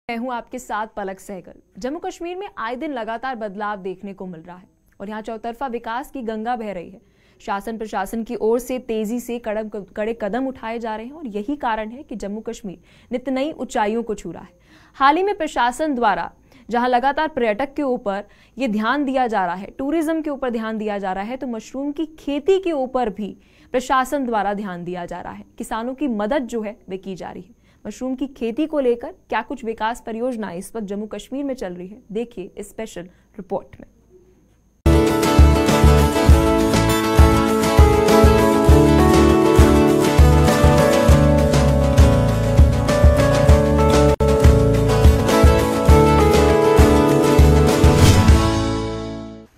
मैं हूं आपके साथ पलक सहगल। जम्मू कश्मीर में आए दिन लगातार बदलाव देखने को मिल रहा है और यहां चौतरफा विकास की गंगा बह रही है। शासन प्रशासन की ओर से तेजी से कड़े कदम उठाए जा रहे हैं और यही कारण है कि जम्मू कश्मीर नित्य नई ऊंचाइयों को छू रहा है। हाल ही में प्रशासन द्वारा जहां लगातार पर्यटक के ऊपर ये ध्यान दिया जा रहा है, टूरिज्म के ऊपर ध्यान दिया जा रहा है, तो मशरूम की खेती के ऊपर भी प्रशासन द्वारा ध्यान दिया जा रहा है। किसानों की मदद जो है वे की जा रही है। मशरूम की खेती को लेकर क्या कुछ विकास परियोजनाएं इस वक्त जम्मू कश्मीर में चल रही है, देखिए इस स्पेशल रिपोर्ट में।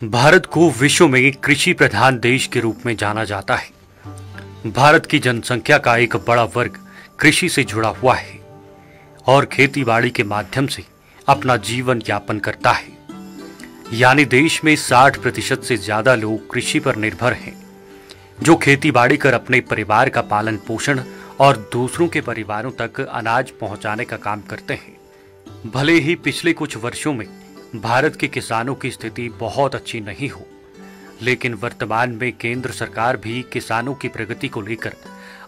भारत को विश्व में कृषि प्रधान देश के रूप में जाना जाता है। भारत की जनसंख्या का एक बड़ा वर्ग कृषि से जुड़ा हुआ है और खेतीबाड़ी के माध्यम से अपना जीवन यापन करता है। यानी देश में 60% से ज्यादा लोग कृषि पर निर्भर हैं, जो खेतीबाड़ी कर अपने परिवार का पालन पोषण और दूसरों के परिवारों तक अनाज पहुंचाने का काम करते हैं। भले ही पिछले कुछ वर्षों में भारत के किसानों की स्थिति बहुत अच्छी नहीं हो, लेकिन वर्तमान में केंद्र सरकार भी किसानों की प्रगति को लेकर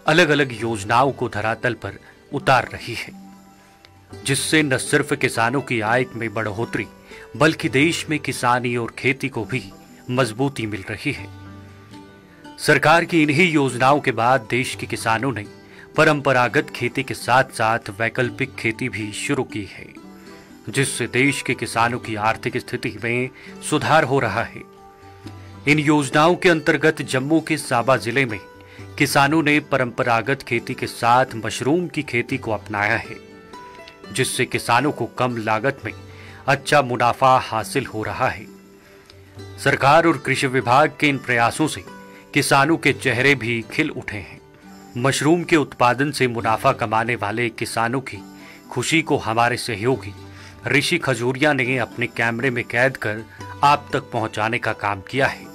अलग अलग योजनाओं को धरातल पर उतार रही है, जिससे न सिर्फ किसानों की आय में बढ़ोतरी बल्कि देश में किसानी और खेती को भी मजबूती मिल रही है। सरकार की इन्हीं योजनाओं के बाद देश के किसानों ने परंपरागत खेती के साथ साथ वैकल्पिक खेती भी शुरू की है, जिससे देश के किसानों की आर्थिक स्थिति में सुधार हो रहा है। इन योजनाओं के अंतर्गत जम्मू के साबा जिले में किसानों ने परंपरागत खेती के साथ मशरूम की खेती को अपनाया है, जिससे किसानों को कम लागत में अच्छा मुनाफा हासिल हो रहा है। सरकार और कृषि विभाग के इन प्रयासों से किसानों के चेहरे भी खिल उठे हैं। मशरूम के उत्पादन से मुनाफा कमाने वाले किसानों की खुशी को हमारे सहयोगी ऋषि खजूरिया ने अपने कैमरे में कैद कर आप तक पहुंचाने का काम किया है।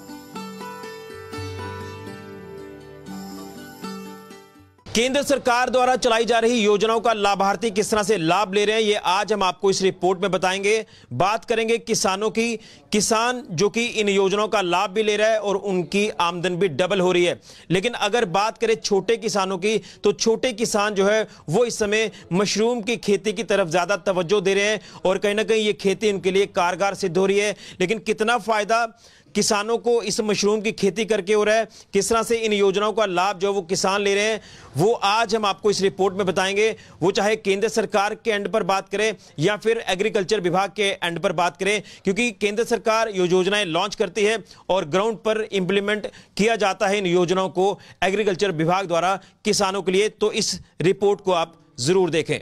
केंद्र सरकार द्वारा चलाई जा रही योजनाओं का लाभार्थी किस तरह से लाभ ले रहे हैं, ये आज हम आपको इस रिपोर्ट में बताएंगे। बात करेंगे किसानों की, किसान जो कि इन योजनाओं का लाभ भी ले रहा है और उनकी आमदन भी डबल हो रही है। लेकिन अगर बात करें छोटे किसानों की, तो छोटे किसान जो है वो इस समय मशरूम की खेती की तरफ ज्यादा तवज्जो दे रहे हैं और कहीं ना कहीं ये खेती उनके लिए कारगर सिद्ध हो रही है। लेकिन कितना फायदा किसानों को इस मशरूम की खेती करके हो रहा है, किस तरह से इन योजनाओं का लाभ जो वो किसान ले रहे हैं, वो आज हम आपको इस रिपोर्ट में बताएंगे। वो चाहे केंद्र सरकार के एंड पर बात करें या फिर एग्रीकल्चर विभाग के एंड पर बात करें, क्योंकि केंद्र सरकार ये योजनाएं लॉन्च करती है और ग्राउंड पर इंप्लीमेंट किया जाता है इन योजनाओं को एग्रीकल्चर विभाग द्वारा किसानों के लिए। तो इस रिपोर्ट को आप जरूर देखें।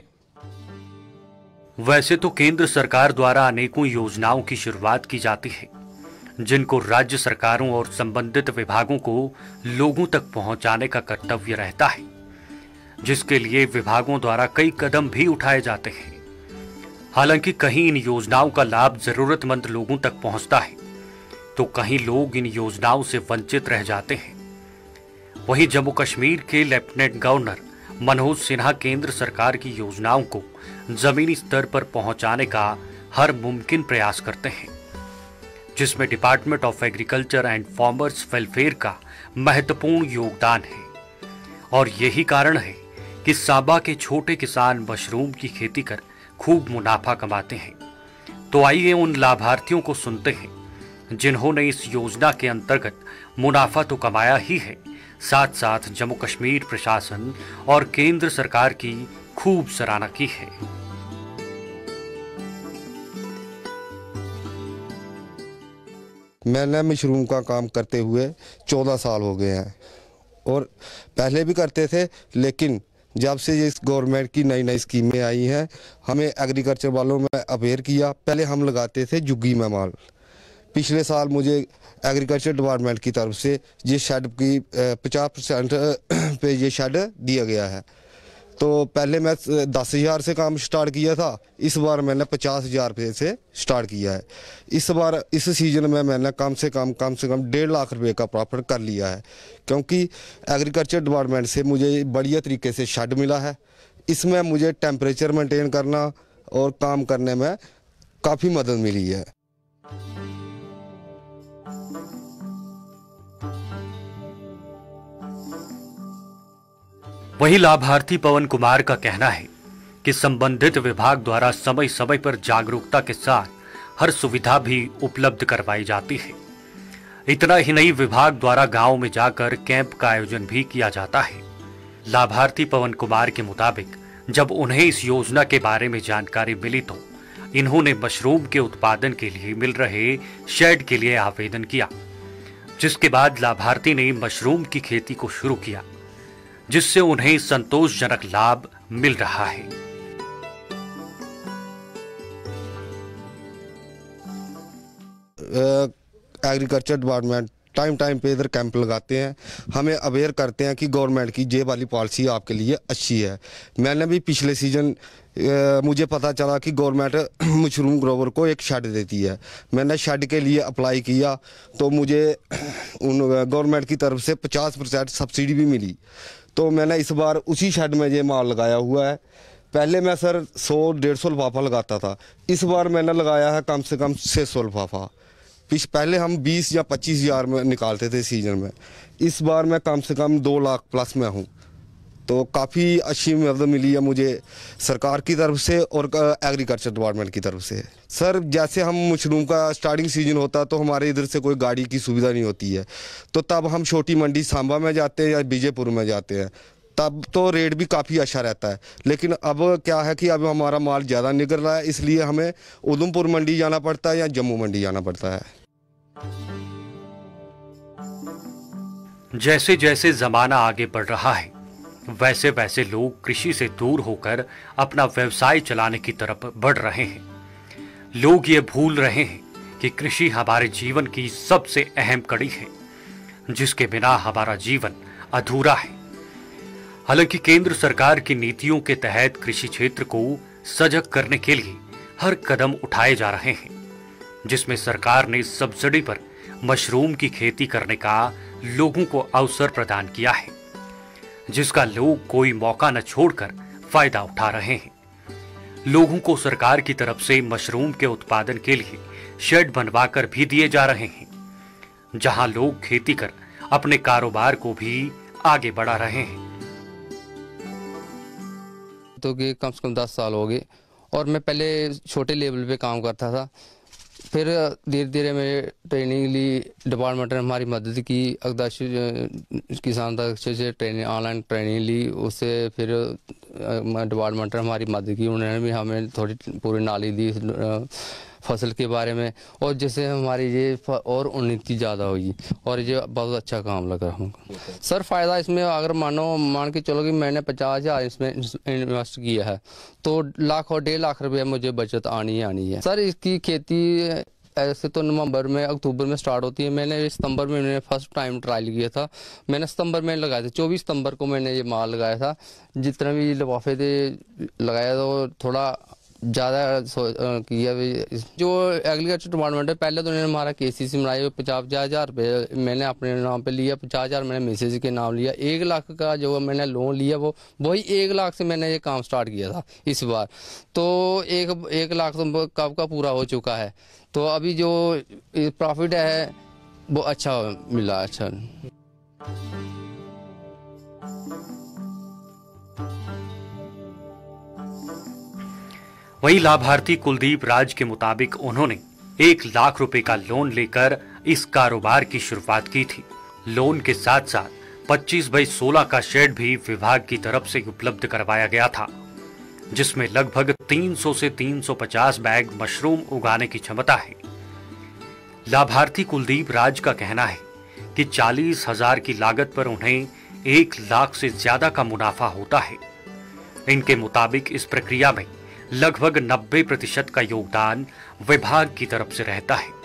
वैसे तो केंद्र सरकार द्वारा अनेकों योजनाओं की शुरुआत की जाती है, जिनको राज्य सरकारों और संबंधित विभागों को लोगों तक पहुंचाने का कर्तव्य रहता है, जिसके लिए विभागों द्वारा कई कदम भी उठाए जाते हैं। हालांकि कहीं इन योजनाओं का लाभ जरूरतमंद लोगों तक पहुंचता है, तो कहीं लोग इन योजनाओं से वंचित रह जाते हैं। वहीं जम्मू कश्मीर के लेफ्टिनेंट गवर्नर मनोज सिन्हा केंद्र सरकार की योजनाओं को जमीनी स्तर पर पहुंचाने का हर मुमकिन प्रयास करते हैं, जिसमें department of agriculture and farmers welfare का महत्वपूर्ण योगदान है। और यही कारण है कि साबा के छोटे किसान मशरूम की खेती कर खूब मुनाफा कमाते हैं। तो आइए उन लाभार्थियों को सुनते हैं जिन्होंने इस योजना के अंतर्गत मुनाफा तो कमाया ही है, साथ साथ जम्मू कश्मीर प्रशासन और केंद्र सरकार की खूब सराहना की है। मैंने मशरूम का काम करते हुए 14 साल हो गए हैं और पहले भी करते थे, लेकिन जब से इस गवर्नमेंट की नई नई स्कीमें आई हैं, हमें एग्रीकल्चर वालों में अवेयर किया। पहले हम लगाते थे जुग्गी में माल। पिछले साल मुझे एग्रीकल्चर डिपार्टमेंट की तरफ से ये शेड की 50% पे ये शेड दिया गया है। तो पहले मैं 10,000 से काम स्टार्ट किया था, इस बार मैंने 50,000 रुपये से स्टार्ट किया है। इस बार इस सीज़न में मैंने कम से कम 1.5 लाख रुपए का प्रॉफिट कर लिया है, क्योंकि एग्रीकल्चर डिपार्टमेंट से मुझे बढ़िया तरीके से शेड मिला है। इसमें मुझे टेम्परेचर मेंटेन करना, और काम करने में काफ़ी मदद मिली है। वहीं लाभार्थी पवन कुमार का कहना है कि संबंधित विभाग द्वारा समय समय पर जागरूकता के साथ हर सुविधा भी उपलब्ध करवाई जाती है। इतना ही नहीं, विभाग द्वारा गांव में जाकर कैंप का आयोजन भी किया जाता है। लाभार्थी पवन कुमार के मुताबिक जब उन्हें इस योजना के बारे में जानकारी मिली तो इन्होंने मशरूम के उत्पादन के लिए मिल रहे शेड के लिए आवेदन किया, जिसके बाद लाभार्थी ने मशरूम की खेती को शुरू किया, जिससे उन्हें संतोषजनक लाभ मिल रहा है। एग्रीकल्चर डिपार्टमेंट टाइम पे इधर कैंप लगाते हैं, हमें अवेयर करते हैं कि गवर्नमेंट की ये वाली पॉलिसी आपके लिए अच्छी है। मैंने भी पिछले सीजन मुझे पता चला कि गवर्नमेंट मशरूम ग्रोवर को एक शेड देती है। मैंने शेड के लिए अप्लाई किया तो मुझे गवर्नमेंट की तरफ से 50% सब्सिडी भी मिली। तो मैंने इस बार उसी शेड में ये माल लगाया हुआ है। पहले मैं सर 100-150 लिफाफा लगाता था, इस बार मैंने लगाया है कम से कम 600 लिफाफा। पहले हम 20 या 25 हज़ार में निकालते थे सीजन में, इस बार मैं कम से कम 2 लाख प्लस में हूँ। तो काफ़ी अच्छी मदद मिली है मुझे सरकार की तरफ से और एग्रीकल्चर डिपार्टमेंट की तरफ से। सर जैसे हम मशरूम का स्टार्टिंग सीजन होता है तो हमारे इधर से कोई गाड़ी की सुविधा नहीं होती है, तो तब हम छोटी मंडी सांबा में जाते हैं या बीजेपुर में जाते हैं, तब तो रेट भी काफ़ी अच्छा रहता है। लेकिन अब क्या है कि अब हमारा माल ज़्यादा निकल रहा है, इसलिए हमें उधमपुर मंडी जाना पड़ता है या जम्मू मंडी जाना पड़ता है। जैसे जैसे जमाना आगे बढ़ रहा है वैसे वैसे लोग कृषि से दूर होकर अपना व्यवसाय चलाने की तरफ बढ़ रहे हैं। लोग ये भूल रहे हैं कि कृषि हमारे जीवन की सबसे अहम कड़ी है, जिसके बिना हमारा जीवन अधूरा है। हालांकि केंद्र सरकार की नीतियों के तहत कृषि क्षेत्र को सजग करने के लिए हर कदम उठाए जा रहे हैं, जिसमें सरकार ने सब्सिडी पर मशरूम की खेती करने का लोगों को अवसर प्रदान किया है, जिसका लोग कोई मौका न छोड़कर फायदा उठा रहे हैं। लोगों को सरकार की तरफ से मशरूम के उत्पादन के लिए शेड बनवाकर भी दिए जा रहे हैं, जहां लोग खेती कर अपने कारोबार को भी आगे बढ़ा रहे हैं। तो कि कम से कम 10 साल हो गए और मैं पहले छोटे लेवल पे काम करता था, फिर धीरे धीरे मैं ट्रेनिंग ली, डिपार्टमेंट ने हमारी मदद की, अगदाश किसान दक्ष से ट्रेनिंग ऑनलाइन ट्रेनिंग ली, उससे फिर डिपार्टमेंट ने हमारी मदद की, उन्होंने भी हमें थोड़ी पूरी नॉलेज दी फसल के बारे में, और जिससे हमारी ये और उन्नति ज़्यादा हुई और ये बहुत अच्छा काम लगा हमको। सर फ़ायदा इसमें अगर मान के चलो कि मैंने 50,000 इसमें इन्वेस्ट किया है तो लाख और 1.5 लाख रुपये मुझे बचत आनी है। सर इसकी खेती ऐसे तो नवंबर में अक्टूबर में स्टार्ट होती है, मैंने सितंबर में मैंने फर्स्ट टाइम ट्रायल किया था, मैंने सितंबर में लगाया था, 24 सितंबर को मैंने ये माल लगाया था। जितने भी लिफाफे थे लगाया तो थोड़ा ज़्यादा किया। जो एग्रीकल्चर डिपार्टमेंट है पहले तो उन्होंने हमारा KCC बनाई, 50,000 रुपये मैंने अपने नाम पे लिया, 50,000 मैंने मैसेज के नाम लिया, 1 लाख का जो मैंने लोन लिया वही 1 लाख से मैंने ये काम स्टार्ट किया था इस बार। तो 1 लाख तो कब का पूरा हो चुका है, तो अभी जो प्रॉफिट है वो अच्छा मिला। अच्छा वहीं लाभार्थी कुलदीप राज के मुताबिक उन्होंने 1 लाख रुपए का लोन लेकर इस कारोबार की शुरुआत की थी। लोन के साथ साथ 25x16 का शेड भी विभाग की तरफ से उपलब्ध करवाया गया था, जिसमें लगभग 300 से 350 बैग मशरूम उगाने की क्षमता है। लाभार्थी कुलदीप राज का कहना है कि 40,000 की लागत पर उन्हें 1 लाख से ज्यादा का मुनाफा होता है। इनके मुताबिक इस प्रक्रिया में लगभग 90% का योगदान विभाग की तरफ से रहता है।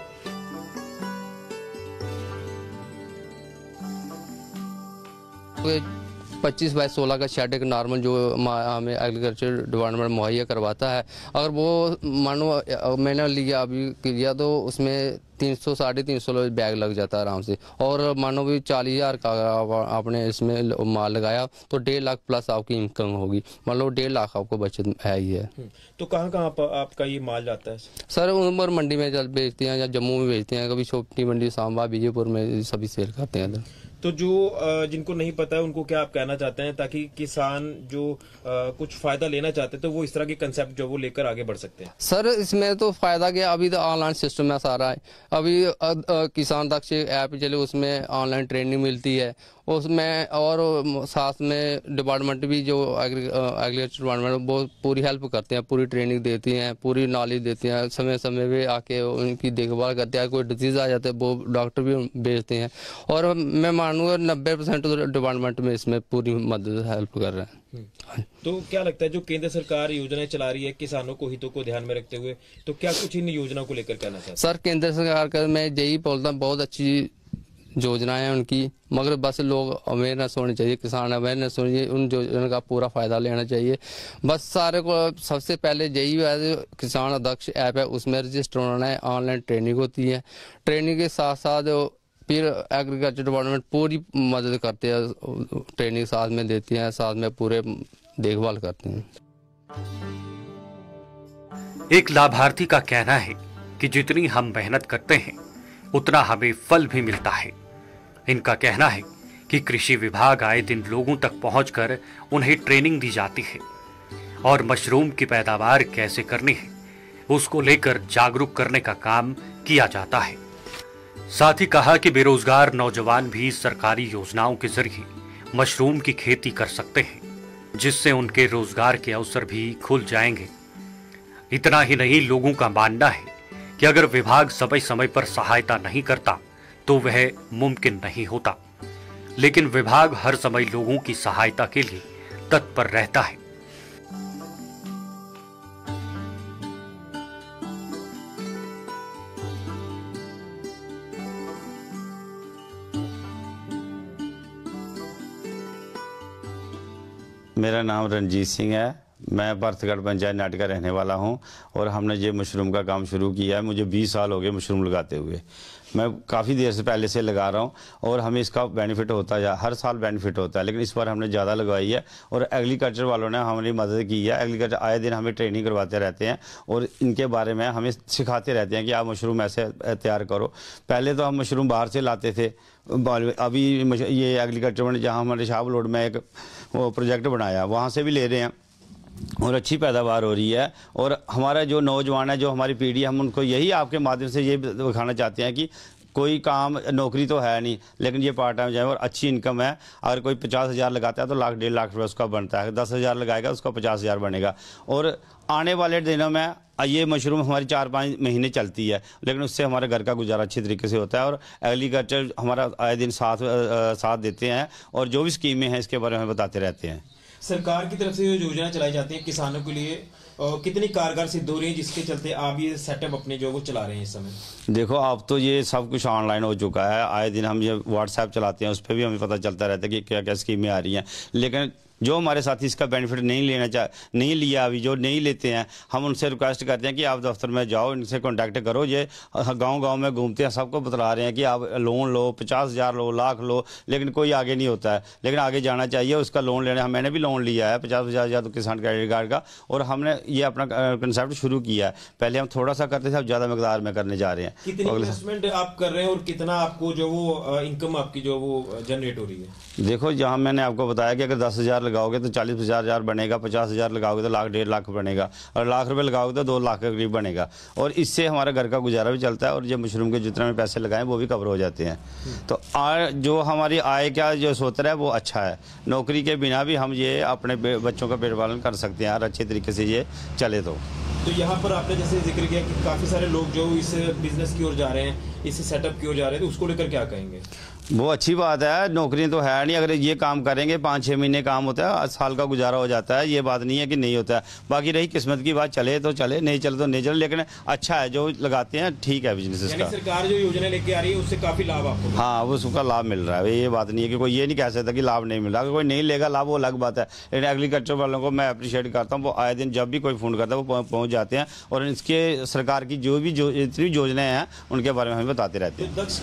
25x16 का शेड एक नॉर्मल जो हमें एग्रीकल्चर डिपार्टमेंट मुहैया करवाता है, अगर वो मानो मैंने लिया अभी किया तो उसमें 300 350 बैग लग जाता है आराम से। और मानो भी 40,000 का आपने इसमें माल लगाया तो 1.5 लाख प्लस आपकी इनकम होगी, मतलब 1.5 लाख आपको बचत है ही है। तो कहाँ कहाँ आपका ये माल जाता है? सर उमर मंडी में जब बेचते हैं या जम्मू में बेचते हैं, कभी छोटी मंडी सांबा बीजेपुर में सभी सेल करते हैं। तो जो जिनको नहीं पता है उनको क्या आप कहना चाहते हैं ताकि किसान जो कुछ फायदा लेना चाहते हैं तो वो इस तरह के कंसेप्ट जो वो लेकर आगे बढ़ सकते हैं? सर इसमें तो फायदा क्या, अभी तो ऑनलाइन सिस्टम है सारा है। अभी किसान दक्ष ऐप चले, उसमें ऑनलाइन ट्रेनिंग मिलती है उसमें, और साथ में डिपार्टमेंट भी जो एग्रीकल्चर डिपार्टमेंट वो पूरी हेल्प करते हैं, पूरी ट्रेनिंग देती हैं, पूरी नॉलेज देती हैं, समय समय पे आके उनकी देखभाल करते हैं। कोई डिजीज आ जाते हैं वो डॉक्टर भी भेजते हैं, और मैं मानूंगा 90% तो डिपार्टमेंट में इसमें पूरी मदद हेल्प कर रहे हैं। तो क्या लगता है जो केंद्र सरकार योजनाएं चला रही है किसानों को हितों को ध्यान में रखते हुए, तो क्या कुछ इन योजनाओं को लेकर कहना चाहते हैं? सर केंद्र सरकार का मैं यही बोलता हूँ, बहुत अच्छी योजनाएं हैं उनकी, मगर बस लोग अवेयरनेस होनी चाहिए, किसान अवेयरनेस होनी चाहिए, उन योजना का पूरा फायदा लेना चाहिए। बस सारे को सबसे पहले यही है, किसान दक्ष ऐप है उसमें रजिस्टर होना है, ऑनलाइन ट्रेनिंग होती है, ट्रेनिंग के साथ साथ फिर एग्रीकल्चर डिपार्टमेंट पूरी मदद करते हैं, ट्रेनिंग साथ में देती है, साथ में पूरे देखभाल करते हैं। एक लाभार्थी का कहना है कि जितनी हम मेहनत करते हैं उतना हमें फल भी मिलता है। इनका कहना है कि कृषि विभाग आए दिन लोगों तक पहुंचकर उन्हें ट्रेनिंग दी जाती है और मशरूम की पैदावार कैसे करनी है उसको लेकर जागरूक करने का काम किया जाता है। साथ ही कहा कि बेरोजगार नौजवान भी सरकारी योजनाओं के जरिए मशरूम की खेती कर सकते हैं, जिससे उनके रोजगार के अवसर भी खुल जाएंगे। इतना ही नहीं, लोगों का मानना है कि अगर विभाग समय समय पर सहायता नहीं करता तो वह मुमकिन नहीं होता, लेकिन विभाग हर समय लोगों की सहायता के लिए तत्पर रहता है। मेरा नाम रणजीत सिंह है, मैं भरतगढ़ पंचायत नाट का रहने वाला हूं और हमने ये मशरूम का काम शुरू किया है। मुझे 20 साल हो गए मशरूम लगाते हुए, मैं काफ़ी देर से पहले से लगा रहा हूं और हमें इसका बेनिफिट होता है, हर साल बेनिफिट होता है, लेकिन इस बार हमने ज़्यादा लगवाई है और एग्रीकल्चर वालों ने हमारी मदद की है। एग्रीकल्चर आए दिन हमें ट्रेनिंग करवाते रहते हैं और इनके बारे में हमें सिखाते रहते हैं कि आप मशरूम ऐसे तैयार करो। पहले तो हम मशरूम बाहर से लाते थे, अभी ये एग्रीकल्चर में जहाँ हमारे शाहबलोड में एक वो प्रोजेक्ट बनाया वहाँ से भी ले रहे हैं और अच्छी पैदावार हो रही है। और हमारा जो नौजवान है, जो हमारी पीढ़ी है, हम उनको यही आपके माध्यम से ये दिखाना चाहते हैं कि कोई काम नौकरी तो है नहीं, लेकिन ये पार्ट टाइम जो है और अच्छी इनकम है। अगर कोई 50,000 लगाता है तो 1.5 लाख रुपये उसका बनता है, 10,000 लगाएगा उसका 50,000 बनेगा। और आने वाले दिनों में ये मशरूम हमारी 4-5 महीने चलती है, लेकिन उससे हमारे घर का गुजारा अच्छी तरीके से होता है और एग्रीकल्चर हमारा आए दिन साथ देते हैं और जो भी स्कीमें हैं इसके बारे में बताते रहते हैं। सरकार की तरफ से जो योजना चलाई जाती है किसानों के लिए कितनी कारगर सिद्ध हो रही है, जिसके चलते आप ये सेटअप अपने जो वो चला रहे हैं इस समय? देखो अब तो ये सब कुछ ऑनलाइन हो चुका है, आए दिन हम ये व्हाट्सएप चलाते हैं, उस पर भी हमें पता चलता रहता है कि क्या क्या स्कीमें आ रही हैं। लेकिन जो हमारे साथी इसका बेनिफिट नहीं लिया, अभी जो नहीं लेते हैं, हम उनसे रिक्वेस्ट करते हैं कि आप दफ्तर में जाओ, इनसे कांटेक्ट करो। ये गांव-गांव में घूमते हैं, सबको बतला रहे हैं कि आप लोन लो, 50,000 लो, लाख लो, लेकिन कोई आगे नहीं होता है। लेकिन आगे जाना चाहिए, उसका लोन लेना। मैंने भी लोन लिया है 50,000 तो किसान क्रेडिट कार्ड का, और हमने ये अपना कंसेप्ट शुरू किया है। पहले हम थोड़ा सा करते थे, अब ज़्यादा मकदार में करने जा रहे हैं। कितनी इन्वेस्टमेंट आप कर रहे हैं और कितना आपको जो वो इनकम आपकी जो वो जनरेट हो रही है? देखो, जहाँ मैंने आपको बताया कि अगर 10,000 लगाओगे तो 40-50,000 बनेगा, 50,000 लगाओगे तो 1.5 लाख बनेगा, और 1 लाख रुपए लगाओगे तो 2 लाख के करीब बनेगा। और इससे हमारा घर का गुजारा भी चलता है और जो मशरूम के जितने में पैसे लगाएं वो भी कवर हो जाते हैं। तो जो हमारी आय का जो स्रोत है वो अच्छा है। नौकरी के बिना भी हम ये अपने बच्चों का पेट पालन कर सकते हैं और अच्छे तरीके से ये चले। तो यहाँ पर आपने जैसे जिक्र किया कि काफ़ी सारे लोग जो इस बिजनेस की ओर जा रहे हैं, इस सेटअप की ओर जा रहे हैं, तो उसको लेकर क्या कहेंगे? वो अच्छी बात है, नौकरी तो है नहीं, अगर ये काम करेंगे 5-6 महीने काम होता है, साल का गुजारा हो जाता है। ये बात नहीं है कि नहीं होता है। बाकी रही किस्मत की बात, चले तो चले, नहीं चले तो नहीं चले, लेकिन अच्छा है जो लगाते हैं, ठीक है बिजनेस इसका। सरकार जो योजना लेके आ रही है उससे काफी लाभ आपको? हाँ, उसका लाभ मिल रहा है। ये बात नहीं है कि कोई ये नहीं कह सकता कि लाभ नहीं मिल रहा। अगर कोई नहीं लेगा लाभ वो अलग बात है, लेकिन एग्रीकल्चर वालों को मैं अप्रिशिएट करता हूँ। वो आए दिन जब भी कोई फोन करता है वो पहुँच जाते हैं और इसके सरकार की जो भी जितनी योजनाएं हैं उनके बारे में हमें बताते रहते हैं। दक्ष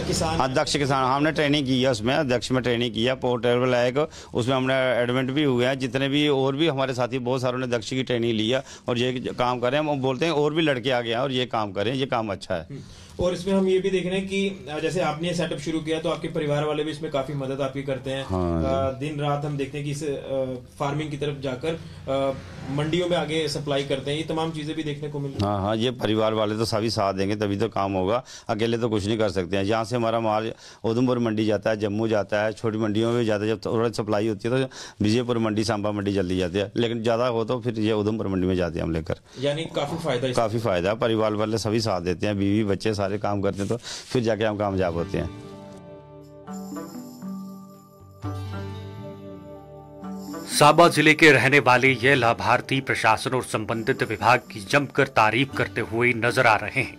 किसान, हाँ, दक्ष किसान हमने ट्रेनिंग की है, उसमें दक्ष में ट्रेनिंग की है, पोर्टेबल है एक, उसमें हमने एडमिट भी हुए हैं। जितने भी और भी हमारे साथी बहुत सारों ने दक्ष की ट्रेनिंग ली है और ये काम करें। हम बोलते हैं और भी लड़के आ गए हैं और ये काम करें, ये काम अच्छा है। और इसमें हम ये भी देख रहे हैं कि जैसे आपने सेटअप शुरू किया तो आपके परिवार वाले भी इसमें काफी मदद आपकी करते हैं। हाँ। दिन रात हम देखते हैं कि इस फार्मिंग की तरफ जाकर मंडियों में आगे सप्लाई करते हैं। ये तमाम चीजें भी देखने को मिल रही हैं। हाँ, ये परिवार वाले तो सभी साथ देंगे तभी तो काम होगा, अकेले तो कुछ नहीं कर सकते हैं। जहाँ से हमारा माल उधमपुर मंडी जाता है, जम्मू जाता है, छोटी मंडियों में भी जाता है। जब थोड़ा सप्लाई होती है तो विजयपुर मंडी, सांबा मंडी जल्दी जाती है, लेकिन ज़्यादा हो तो फिर ये उधमपुर मंडी में जाते हैं हम लेकर। यानी काफी फायदा है, परिवार वाले सभी साथ देते हैं, बीवी बच्चे सारे काम करते हैं, तो फिर जाके हम कामयाब होते हैं। सांबा जिले के रहने वाले ये लाभार्थी प्रशासन और संबंधित विभाग की जमकर तारीफ करते हुए नजर आ रहे हैं।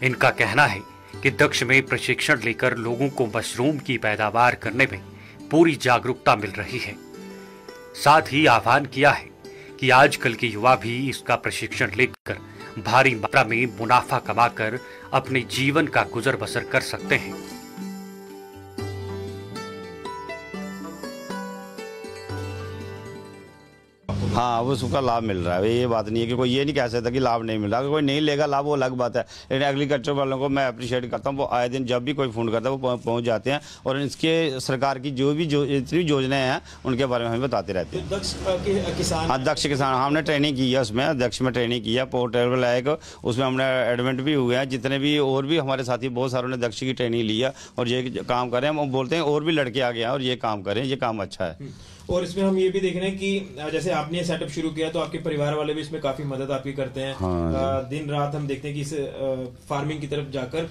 इनका कहना है कि दक्ष में प्रशिक्षण लेकर लोगों को मशरूम की पैदावार करने में पूरी जागरूकता मिल रही है। साथ ही आह्वान किया है कि आजकल के युवा भी इसका प्रशिक्षण लेकर भारी मात्रा में मुनाफा कमाकर अपने जीवन का गुजर बसर कर सकते हैं। हाँ, वो उसका लाभ मिल रहा है। ये बात नहीं है कि कोई ये नहीं कह सकता कि लाभ नहीं मिल रहा। अगर कोई नहीं लेगा लाभ वो अलग बात है, लेकिन एग्रीकल्चर वालों को मैं अप्रिशिएट करता हूँ। वो आए दिन जब भी कोई फोन करता है वो पहुँच जाते हैं और इसके सरकार की जितनी योजनाएं हैं उनके बारे में हमें बताते रहते हैं। दक्ष किसान, हाँ, दक्ष किसान हमने ट्रेनिंग की है, उसमें दक्ष में ट्रेनिंग की है, पोर्टेबल है एक, उसमें हमने एडमिट भी हुए हैं। जितने भी और भी हमारे साथी बहुत सारों ने दक्ष की ट्रेनिंग ली है और ये काम करें। हम बोलते हैं और भी लड़के आ गए हैं और ये काम करें, ये काम अच्छा है। और इसमें हम ये भी देख रहे हैं कि जैसे आपने सेटअप शुरू किया तो आपके परिवार वाले भी इसमें काफी मदद आपकी करते हैं। हाँ। दिन रात हम देखते हैं कि इस फार्मिंग की तरफ जाकर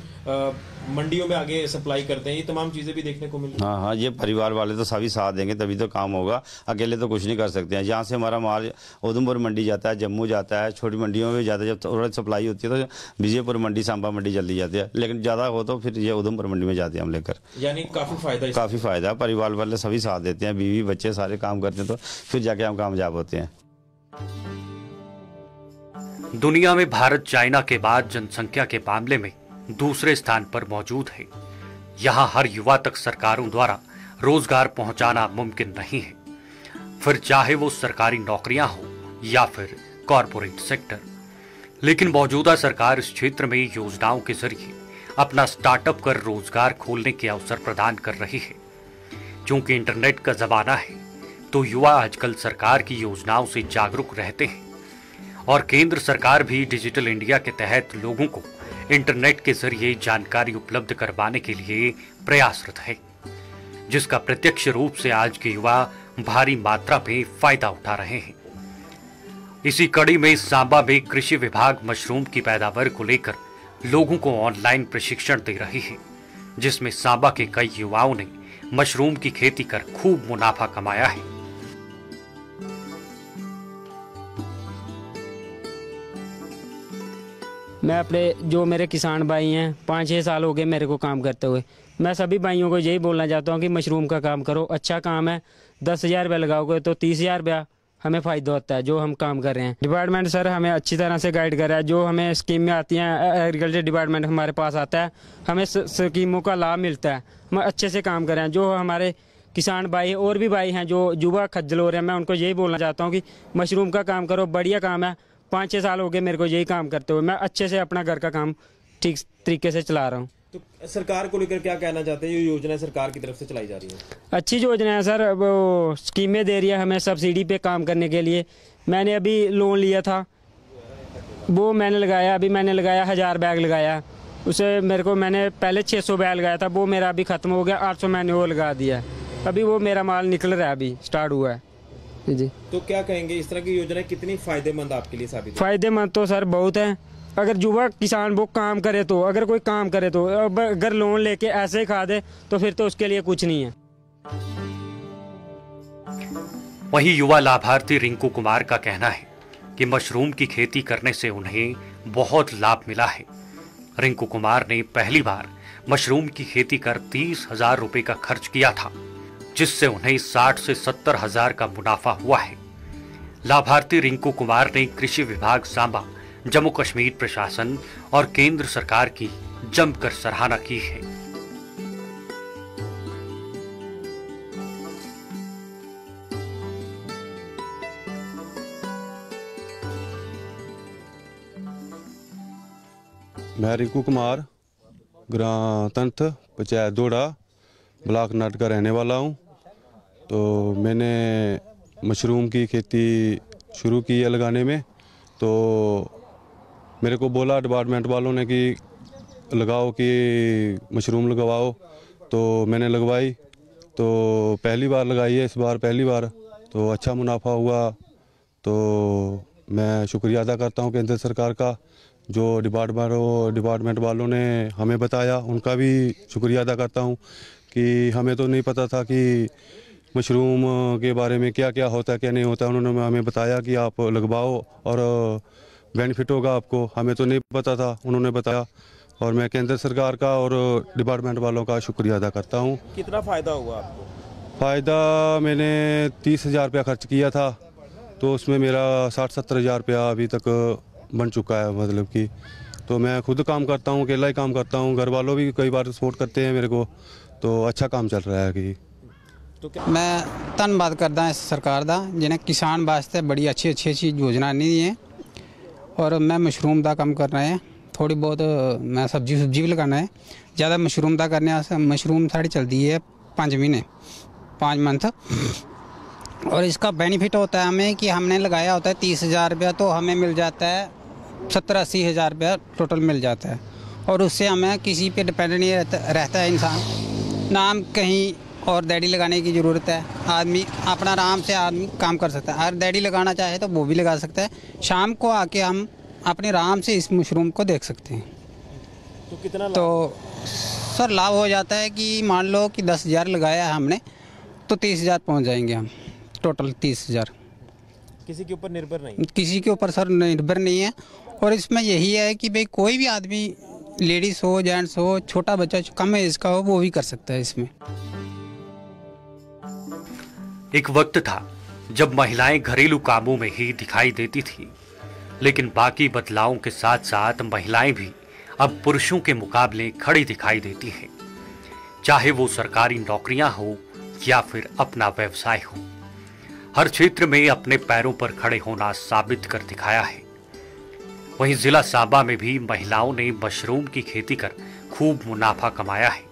मंडियों में आगे सप्लाई करते हैं। ये तमाम चीजें भी देखने को मिल रही हैं। हाँ, ये परिवार वाले तो सभी साथ देंगे तभी तो काम होगा, अकेले तो कुछ नहीं कर सकते हैं। जहाँ से हमारा माल उधमपुर मंडी जाता है, जम्मू जाता है, छोटी मंडियों में भी जाता है। जब थोड़ा सप्लाई होती है तो विजयपुर मंडी, सांबा मंडी जल्दी जाती है, लेकिन ज़्यादा हो तो फिर ये उधमपुर मंडी में जाते हैं हम लेकर। यानी काफी फायदा है, परिवार वाले सभी साथ देते हैं, बीवी बच्चे सारे काम करते हैं, तो फिर जाके हम कामयाब होते हैं। दुनिया में भारत चाइना के बाद जनसंख्या के मामले में दूसरे स्थान पर मौजूद है। यहां हर युवा तक सरकारों द्वारा रोजगार पहुंचाना मुमकिन नहीं है, फिर चाहे वो सरकारी नौकरियां हो या फिर कॉरपोरेट सेक्टर। लेकिन मौजूदा सरकार इस क्षेत्र में योजनाओं के जरिए अपना स्टार्टअप कर रोजगार खोलने के अवसर प्रदान कर रही है। क्योंकि इंटरनेट का जमाना है तो युवा आजकल सरकार की योजनाओं से जागरूक रहते हैं और केंद्र सरकार भी डिजिटल इंडिया के तहत लोगों को इंटरनेट के जरिए जानकारी उपलब्ध करवाने के लिए प्रयासरत है, जिसका प्रत्यक्ष रूप से आज के युवा भारी मात्रा में फायदा उठा रहे हैं। इसी कड़ी में सांबा में कृषि विभाग मशरूम की पैदावार को लेकर लोगों को ऑनलाइन प्रशिक्षण दे रही है, जिसमें सांबा के कई युवाओं ने मशरूम की खेती कर खूब मुनाफा कमाया है। मैं अपने जो मेरे किसान भाई हैं 5-6 साल हो गए मेरे को काम करते हुए। मैं सभी भाइयों को यही बोलना चाहता हूँ कि मशरूम का काम करो, अच्छा काम है। 10,000 रुपया लगाओगे तो 30,000 रुपया हमें फ़ायदा होता है जो हम काम कर रहे हैं। डिपार्टमेंट सर हमें अच्छी तरह से गाइड कर रहा है। जो हमें स्कीम में आती हैं, एग्रीकल्चर डिपार्टमेंट हमारे पास आता है, हमें स्कीमों का लाभ मिलता है। हम अच्छे से काम कर रहे हैं। जो हमारे किसान भाई और भी भाई हैं जो युवा खज्जल हो रहे हैं, मैं उनको यही बोलना चाहता हूँ कि मशरूम का काम करो, बढ़िया काम है। 5-6 साल हो गए मेरे को यही काम करते हुए। मैं अच्छे से अपना घर का काम ठीक तरीके से चला रहा हूँ। तो सरकार को लेकर क्या कहना चाहते हैं? ये योजना सरकार की तरफ से चलाई जा रही है, अच्छी योजना है सर। वो स्कीमें दे रही है हमें सब्सिडी पे काम करने के लिए। मैंने अभी लोन लिया था, वो मैंने लगाया, अभी मैंने लगाया 1000 बैग लगाया। उसे मेरे को मैंने पहले 600 बैग लगाया था, वो मेरा अभी ख़त्म हो गया। 800 मैंने वो लगा दिया, अभी वो मेरा माल निकल रहा है, अभी स्टार्ट हुआ है जी। तो क्या कहेंगे, इस तरह की योजना कितनी फायदेमंद आपके लिए साबित? फायदेमंद तो सर बहुत है। अगर युवा किसान वो काम करे तो, अगर कोई काम करे तो, अगर लोन लेके ऐसे ही खा दे तो फिर तो उसके लिए कुछ नहीं है। वहीं युवा लाभार्थी रिंकू कुमार का कहना है कि मशरूम की खेती करने से उन्हें बहुत लाभ मिला है। रिंकू कुमार ने पहली बार मशरूम की खेती कर 30,000 रुपए का खर्च किया था, जिससे उन्हें 60 से 70,000 का मुनाफा हुआ है। लाभार्थी रिंकू कुमार ने कृषि विभाग सांबा जम्मू कश्मीर प्रशासन और केंद्र सरकार की जमकर सराहना की है। मैं रिंकू कुमार, ग्राम तंथ, पंचायत दोड़ा, ब्लॉक नट का रहने वाला हूँ। तो मैंने मशरूम की खेती शुरू की है लगाने में। तो मेरे को बोला डिपार्टमेंट वालों ने कि लगाओ, कि मशरूम लगवाओ। तो मैंने लगवाई। तो पहली बार लगाई है, इस बार पहली बार। तो अच्छा मुनाफा हुआ। तो मैं शुक्रिया अदा करता हूँ केंद्र सरकार का, जो डिपार्टमेंट वालों ने हमें बताया, उनका भी शुक्रिया अदा करता हूँ कि हमें तो नहीं पता था कि मशरूम के बारे में क्या क्या होता है, क्या नहीं होता है। उन्होंने हमें बताया कि आप लगवाओ और बेनिफिट होगा आपको। हमें तो नहीं पता था, उन्होंने बताया। और मैं केंद्र सरकार का और डिपार्टमेंट वालों का शुक्रिया अदा करता हूँ। कितना फ़ायदा हुआ आपको? फ़ायदा मैंने 30,000 रुपया खर्च किया था, तो उसमें मेरा 60-70 हज़ार रुपया अभी तक बन चुका है। मतलब कि तो मैं खुद काम करता हूँ, अकेला ही काम करता हूँ। घर वालों भी कई बार सपोर्ट करते हैं मेरे को। तो अच्छा काम चल रहा है कि मैं धन्नवाद करदा इस सरकार दा, जिन्हें किसान वास्ते बड़ी अच्छी योजना दी है। और मैं मशरूम का काम करना है, थोड़ी बहुत मैं सब्जी भी लगाना है। ज़्यादा मशरूम का करने, मशरूम साड़ी चलती है 5 महीने, 5 मंथ। और इसका बेनिफिट होता है हमें कि हमने लगाया होता है 30,000 रुपया, तो हमें मिल जाता है 70-80 हज़ार रुपया टोटल मिल जाता है। और उससे हमें किसी पे डिपेंड नहीं रहता है इंसान, ना हम कहीं और दिहाड़ी लगाने की ज़रूरत है। आदमी अपना आराम से आदमी काम कर सकता है। अगर दिहाड़ी लगाना चाहे तो वो भी लगा सकता है। शाम को आके हम अपने आराम से इस मशरूम को देख सकते हैं। तो कितना तो सर लाभ हो जाता है कि मान लो कि 10,000 लगाया है हमने, तो 30,000 पहुँच जाएंगे हम, टोटल 30,000। किसी के ऊपर निर्भर नहीं? किसी के ऊपर सर निर्भर नहीं है। और इसमें यही है कि भाई कोई भी आदमी, लेडीज़ हो, जेंट्स हो, छोटा बच्चा कम एज का हो, वो भी कर सकता है इसमें। एक वक्त था जब महिलाएं घरेलू कामों में ही दिखाई देती थी, लेकिन बाकी बदलावों के साथ साथ महिलाएं भी अब पुरुषों के मुकाबले खड़ी दिखाई देती हैं, चाहे वो सरकारी नौकरियां हो या फिर अपना व्यवसाय हो। हर क्षेत्र में अपने पैरों पर खड़े होना साबित कर दिखाया है। वहीं जिला सांबा में भी महिलाओं ने मशरूम की खेती कर खूब मुनाफा कमाया है।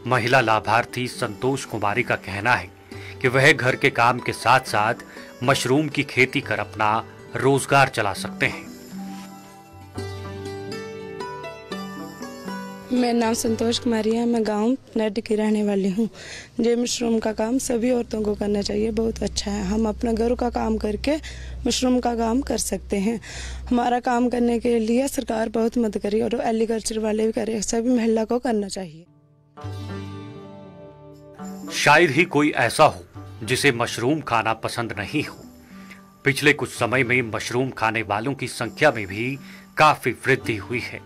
महिला लाभार्थी संतोष कुमारी का कहना है कि वह घर के काम के साथ साथ मशरूम की खेती कर अपना रोजगार चला सकते हैं। मेरा नाम संतोष कुमारी है, मैं गांव नट की रहने वाली हूं। ये मशरूम का काम सभी औरतों को करना चाहिए, बहुत अच्छा है। हम अपना घर का काम करके मशरूम का काम कर सकते हैं। हमारा काम करने के लिए सरकार बहुत मदद करी और एग्रीकल्चर वाले भी करे, सभी महिला को करना चाहिए। शायद ही कोई ऐसा हो जिसे मशरूम खाना पसंद नहीं हो। पिछले कुछ समय में मशरूम खाने वालों की संख्या में भी काफी वृद्धि हुई है।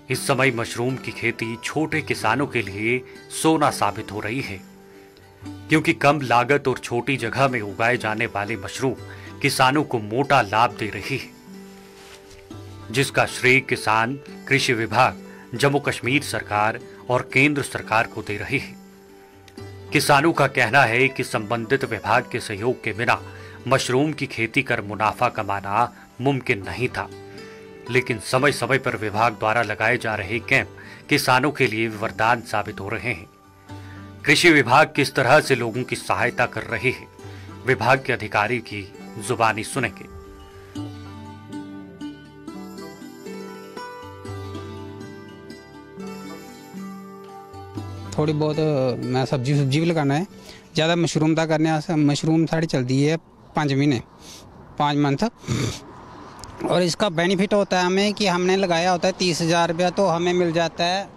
इस समय मशरूम की खेती छोटे किसानों के लिए सोना साबित हो रही है, क्योंकि कम लागत और छोटी जगह में उगाए जाने वाले मशरूम किसानों को मोटा लाभ दे रही है, जिसका श्रेय किसान, कृषि विभाग, जम्मू कश्मीर सरकार और केंद्र सरकार को दे रही है। किसानों का कहना है कि संबंधित विभाग के सहयोग के बिना मशरूम की खेती कर मुनाफा कमाना मुमकिन नहीं था, लेकिन समय समय पर विभाग द्वारा लगाए जा रहे कैंप किसानों के लिए वरदान साबित हो रहे हैं। कृषि विभाग किस तरह से लोगों की सहायता कर रही है, विभाग के अधिकारी की जुबानी सुनेंगे। थोड़ी बहुत मैं सब्जी भी लगाना है। ज़्यादा मशरूम का करने, मशरूम साड़ी चलती है 5 महीने, 5 मंथ। और इसका बेनिफिट होता है हमें कि हमने लगाया होता है 30,000 रुपया, तो हमें मिल जाता है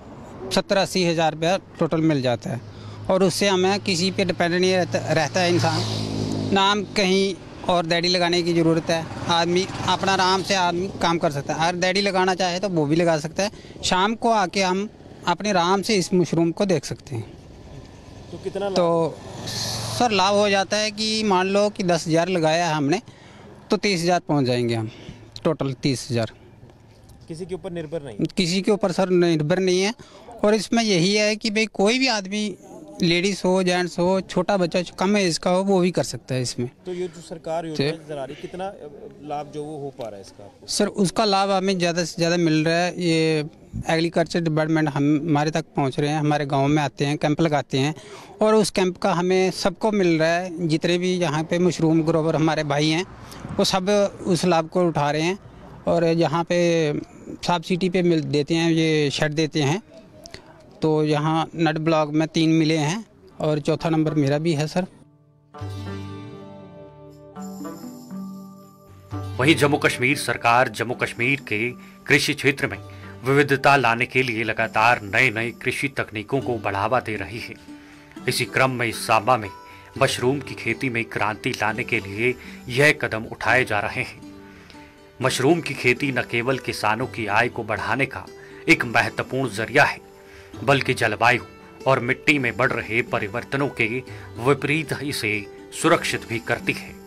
70-80 हज़ार रुपया टोटल मिल जाता है। और उससे हमें किसी पे डिपेंड नहीं रहता है इंसान, ना हम कहीं और दिहाड़ी लगाने की ज़रूरत है। आदमी अपना आराम से आदमी काम कर सकता है। अगर दिहाड़ी लगाना चाहे तो वो भी लगा सकता है। शाम को आके हम अपने आराम से इस मशरूम को देख सकते हैं। तो कितना तो सर लाभ हो जाता है कि मान लो कि 10,000 लगाया है हमने, तो 30,000 पहुँच जाएंगे हम, टोटल 30,000। किसी के ऊपर निर्भर नहीं? किसी के ऊपर सर निर्भर नहीं है। और इसमें यही है कि भाई कोई भी आदमी, लेडीज हो, जेंट्स हो, छोटा बच्चा कम एज का हो, वो भी कर सकता है इसमें। तो ये जो सरकार योजना नजर आ रही, कितना लाभ जो वो हो पा रहा है इसका? सर उसका लाभ हमें ज़्यादा से ज़्यादा मिल रहा है। ये एग्रीकल्चर डिपार्टमेंट हमारे तक पहुंच रहे हैं, हमारे गांव में आते हैं, कैंप लगाते हैं, और उस कैंप का हमें सबको मिल रहा है। जितने भी यहाँ पे मशरूम ग्रोवर हमारे भाई हैं वो सब उस लाभ को उठा रहे हैं। और यहाँ पे सब्सिडी पे मिल देते हैं, ये शेड देते हैं। तो यहाँ नट ब्लॉक में 3 मिले हैं और चौथा नंबर मेरा भी है सर। वहीं जम्मू कश्मीर सरकार जम्मू कश्मीर के कृषि क्षेत्र में विविधता लाने के लिए लगातार नए कृषि तकनीकों को बढ़ावा दे रही है। इसी क्रम में इस सांबा में मशरूम की खेती में क्रांति लाने के लिए यह कदम उठाए जा रहे हैं। मशरूम की खेती न केवल किसानों की आय को बढ़ाने का एक महत्वपूर्ण जरिया है, बल्कि जलवायु और मिट्टी में बढ़ रहे परिवर्तनों के विपरीत इसे सुरक्षित भी करती है।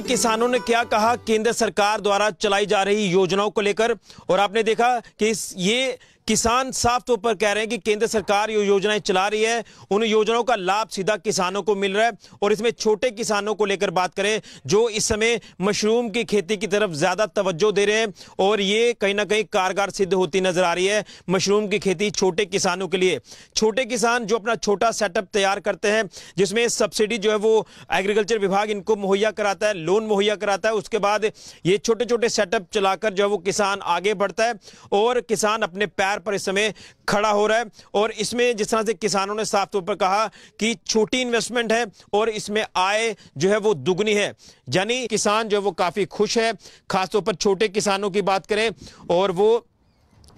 किसानों ने क्या कहा केंद्र सरकार द्वारा चलाई जा रही योजनाओं को लेकर, और आपने देखा कि ये किसान साफ तौर पर कह रहे हैं कि केंद्र सरकार जो योजनाएं चला रही है उन योजनाओं का लाभ सीधा किसानों को मिल रहा है। और इसमें छोटे किसानों को लेकर बात करें जो इस समय मशरूम की खेती की तरफ ज्यादा तवज्जो दे रहे हैं, और ये कहीं ना कहीं कारगर सिद्ध होती नजर आ रही है मशरूम की खेती छोटे किसानों के लिए। छोटे किसान जो अपना छोटा सेटअप तैयार करते हैं जिसमें सब्सिडी जो है वो एग्रीकल्चर विभाग इनको मुहैया कराता है, लोन मुहैया कराता है। उसके बाद ये छोटे छोटे सेटअप चलाकर जो है वो किसान आगे बढ़ता है और किसान अपने पैर पर इस समय खड़ा हो रहा है। और इसमें जिस तरह से किसानों ने साफ तौर पर कहा कि छोटी इन्वेस्टमेंट है और इसमें आय जो है वो दुगनी है, यानी किसान जो है वो काफी खुश है। खासतौर पर छोटे किसानों की बात करें और वो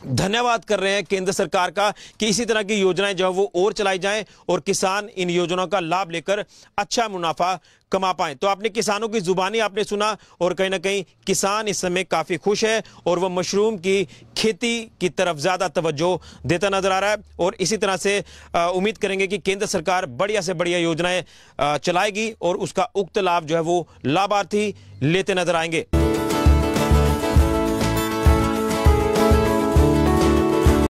धन्यवाद कर रहे हैं केंद्र सरकार का कि इसी तरह की योजनाएं जो है वो और चलाई जाएं और किसान इन योजनाओं का लाभ लेकर अच्छा मुनाफा कमा पाएं। तो आपने किसानों की जुबानी आपने सुना और कहीं ना कहीं किसान इस समय काफी खुश है और वह मशरूम की खेती की तरफ ज्यादा तवज्जो देता नजर आ रहा है। और इसी तरह से उम्मीद करेंगे कि केंद्र सरकार बढ़िया से बढ़िया योजनाएं चलाएगी और उसका उक्त लाभ जो है वो लाभार्थी लेते नजर आएंगे।